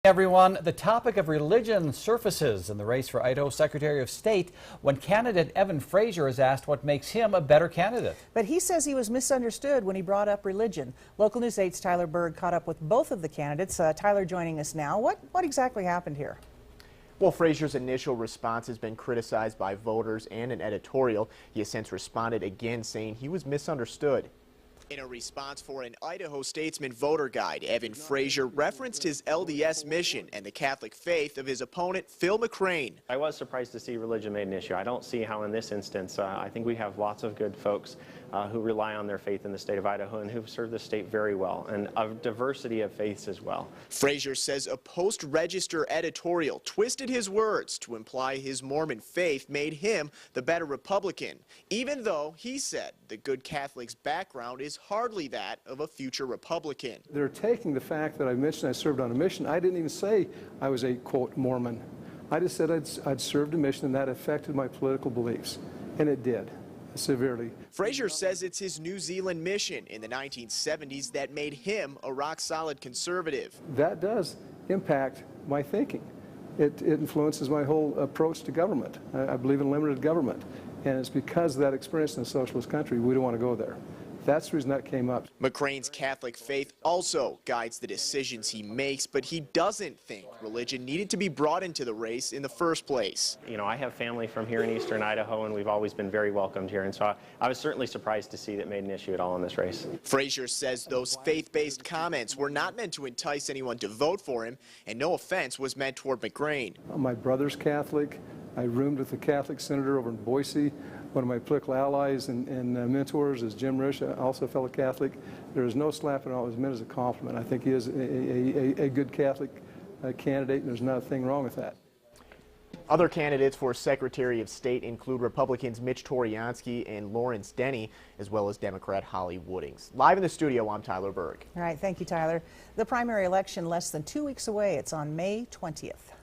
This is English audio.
Everyone, the topic of religion surfaces in the race for Idaho Secretary of State when candidate Evan Frasure is asked what makes him a better candidate. But he says he was misunderstood when he brought up religion. Local News 8's Tyler Berg caught up with both of the candidates. Tyler joining us now. What exactly happened here? Well, Frasure's initial response has been criticized by voters and an editorial. He has since responded again, saying he was misunderstood. In a response for an Idaho Statesman voter guide, Evan Frasure referenced his LDS mission and the Catholic faith of his opponent, Phil McCrane. I was surprised to see religion made an issue. I don't see how in this instance, I think we have lots of good folks who rely on their faith in the state of Idaho and who've served the state very well, and a diversity of faiths as well. Frasure says a Post-Register editorial twisted his words to imply his Mormon faith made him the better Republican, even though he said the good Catholic's background is hardly that of a future Republican. They're taking the fact that I mentioned I served on a mission. I didn't even say I was a, quote, Mormon. I just said I'd served a mission and that affected my political beliefs, and it did. Severely. Frasure says it's his New Zealand mission in the 1970s that made him a rock-solid conservative. That does impact my thinking. It influences my whole approach to government. I believe in limited government, and it's because of that experience in a socialist country we don't want to go there. That's the reason that came up. McCrane's Catholic faith also guides the decisions he makes, but he doesn't think religion needed to be brought into the race in the first place. You know, I have family from here in eastern Idaho, and we've always been very welcomed here, and so I was certainly surprised to see that made an issue at all in this race. Frasure says those faith-based comments were not meant to entice anyone to vote for him, and no offense was meant toward McCrane. My brother's Catholic. I roomed with a Catholic senator over in Boise. One of my political allies and mentors is Jim Risch, also a fellow Catholic. There is no slapping all. It was meant as a compliment. I think he is a good Catholic candidate, and there's not a thing wrong with that. Other candidates for Secretary of State include Republicans Mitch Toryansky and Lawrence Denny, as well as Democrat Holly Woodings. Live in the studio, I'm Tyler Berg. All right, thank you, Tyler. The primary election less than 2 weeks away. It's on May 20th.